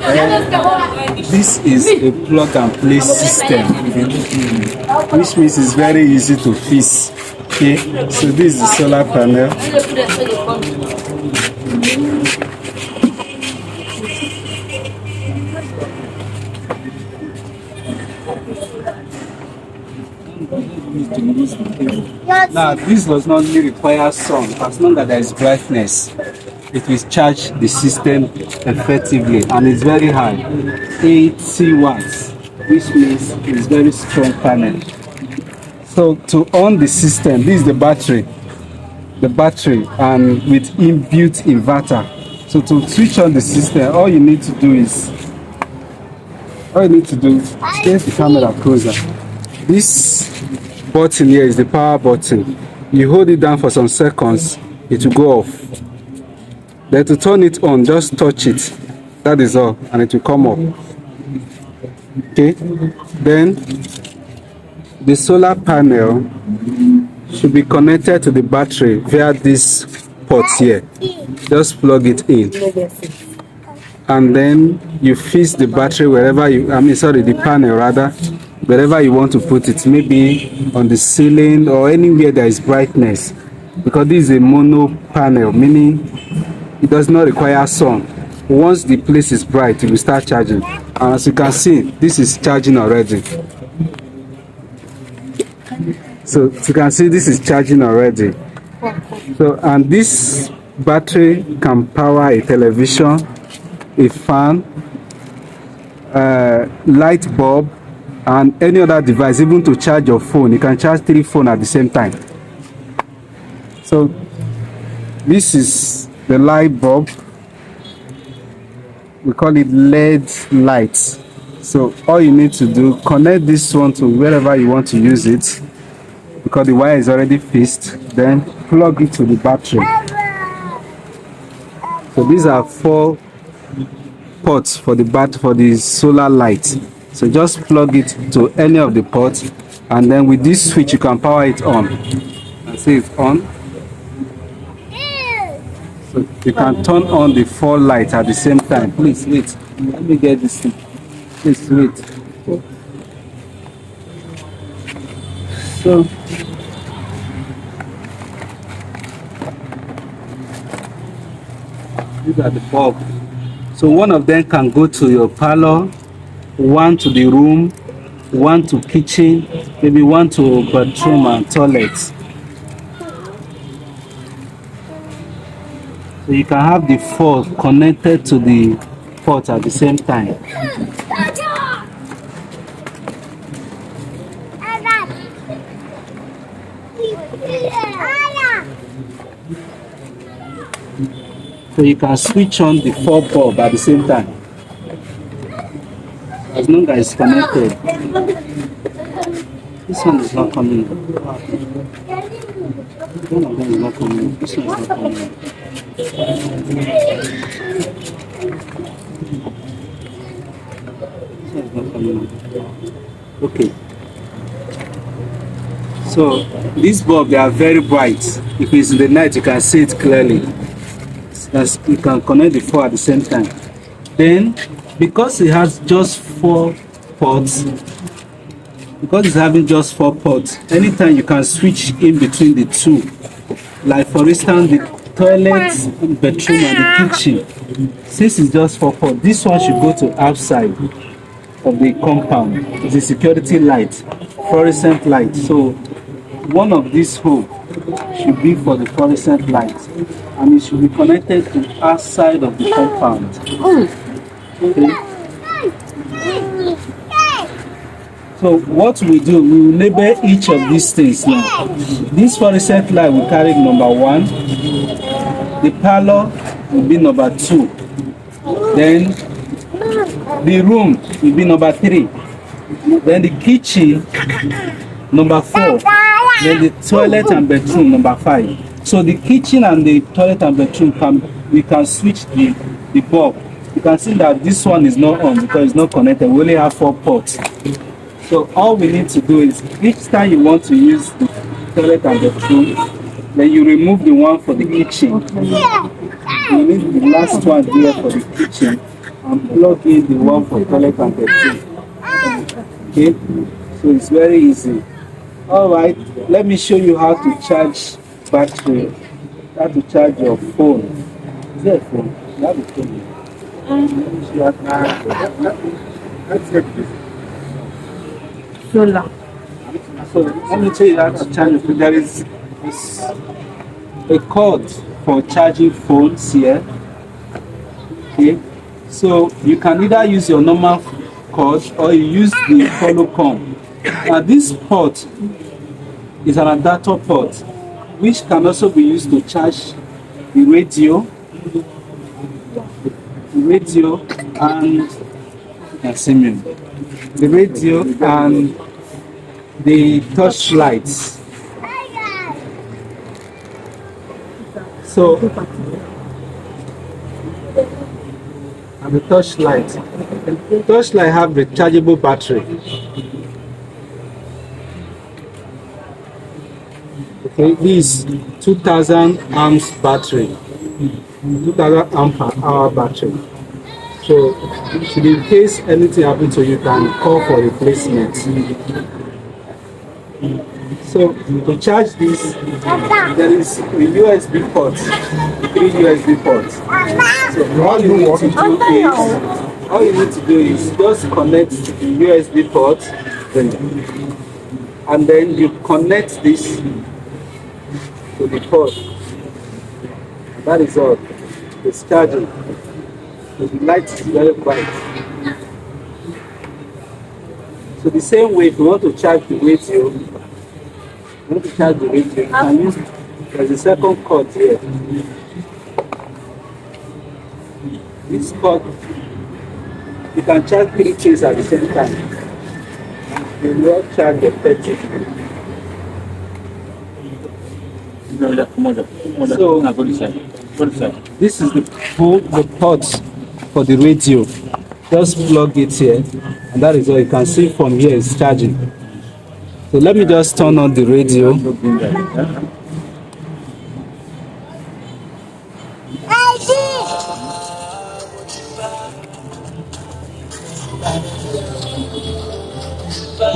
This is a plug and play system, which means it's very easy to fix. Okay, so this is the solar panel. Now, this does not require sun. As long as there is brightness, it will charge the system effectively, and it's very high, 80 watts, which means it's very strong panel. So to on the system, this is the battery, and with inbuilt inverter. So to switch on the system, all you need to do is get the camera closer. This button here is the power button. You hold it down for some seconds, it will go off. Then to turn it on, just touch it. That is all, and it will come up. Okay. Then the solar panel should be connected to the battery via this port here. Just plug it in, and then you fix the battery wherever you, the panel rather, wherever you want to put it, maybe on the ceiling or anywhere there is brightness, because this is a mono panel, meaning it does not require sun. Once the place is bright, it will start charging. And as you can see, this is charging already. So you can see this is charging already. So, and this battery can power a television, a fan, light bulb, and any other device. Even to charge your phone, you can charge 3 phones at the same time. So this is the light bulb. We call it LED light. So all you need to do, connect this one to wherever you want to use it, because the wire is already fixed. Then plug it to the battery. So these are 4 ports for the solar light. So just plug it to any of the ports, and then with this switch you can power it on. And see it's on. So you can turn on the 4 lights at the same time. Please wait. Let me get this thing. Please wait. So these are the bulbs. So one of them can go to your parlor, one to the room, one to kitchen, maybe one to bathroom and toilet. So you can have the 4 connected to the port at the same time. So you can switch on the 4 bulb at the same time, as long as it's connected. This one is not coming. One of them is not coming. This one is not coming. This one is not coming. Okay. So these bulbs, they are very bright. If it's in the night, you can see it clearly. You can connect the 4 at the same time. Then, because it has just 4 ports, because it's having just 4 ports, anytime you can switch in between the 2. Like for instance, the toilet, bedroom, and the kitchen. Since it's just 4 ports, this one should go to outside of the compound. It's a security light, fluorescent light. So one of these holes should be for the fluorescent light, and it should be connected to outside of the compound. Okay. So what we do, we will label each of these things now. This fluorescent light will carry number 1. The parlor will be number 2. Then the room will be number 3. Then the kitchen number 4. Then the toilet and bedroom number 5. So the kitchen and the toilet and bedroom we can switch the bulb. You can see that this one is not on because it's not connected. We only have 4 ports. So all we need to do is, each time you want to use the toilet and bedroom, then you remove the one for the kitchen. You need the last one here for the kitchen, and plug in the one for toilet and bathroom. Okay, so it's very easy. All right, let me show you how to charge battery, how to charge your phone. Is there a phone? You have a phone. Solar. So let me tell you how to charge your phone. There is a cord for charging phones here. Okay, so you can either use your normal cord or you use the follow com. Now this port is an adapter port which can also be used to charge the radio and the radio and the touch lights. So and the touch light have rechargeable battery. Okay, this 2000 amps battery, 2000 ampere-hour battery. So, should in case anything happens to you, you can call for replacement. So, to charge this, there is a USB port, 3 USB ports. So, all you need to do is just connect the USB port, and then you connect this to the port. That is all. It's charging. So the light is very bright. So the same way, if you want to charge the radio, you can use, there's a second cord here. This cord, you can charge 3 things at the same time. You will charge the 30. So this is the port for the radio. Just plug it here, and that is all. You can see from here it's charging. So let me just turn on the radio.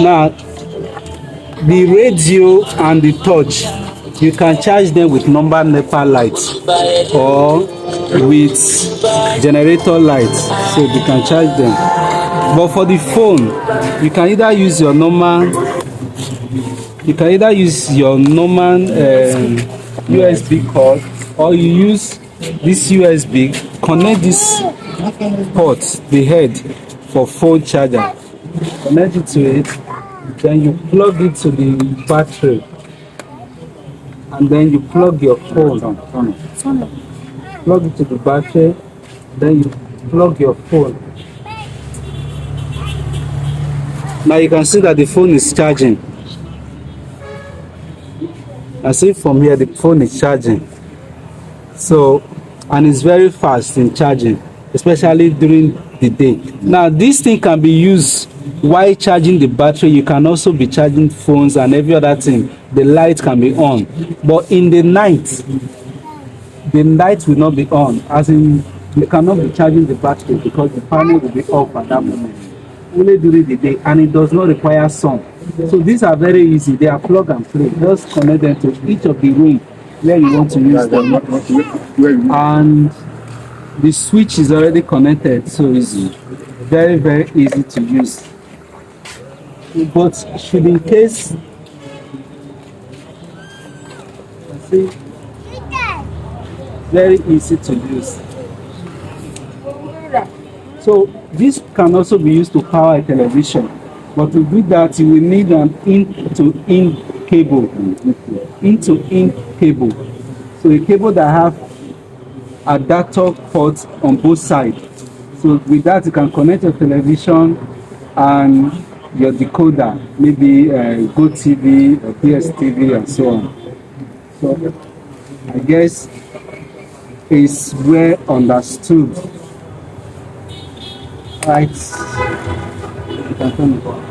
Now the radio and the touch, you can charge them with normal NEPA lights or with generator lights, so you can charge them. But for the phone, you can either use your normal USB cord, or you use this USB, connect this port, the head for phone charger, connect it to it, then you plug it to the battery, and then you plug your phone. Plug it to the battery, then you plug your phone. Now you can see that the phone is charging. I see from here the phone is charging. So, and it's very fast in charging, especially during the day. Now this thing can be used while charging the battery. You can also be charging phones and every other thing. The light can be on, but in the night, the light will not be on, as in you cannot be charging the battery because the panel will be off at that moment. Only during the day, and it does not require sun. So these are very easy. They are plug and play. Just connect them to each of the way where you want to use them, and the switch is already connected, so it's very, very easy to use. But should in case, see, very easy to use. So this can also be used to power a television, but to do that you will need an in-to-in cable. So a cable that have adapter ports on both sides. So with that you can connect your television and your decoder, maybe GoTV or DSTV and so on. So I guess it's well understood. Right. You can turn it on.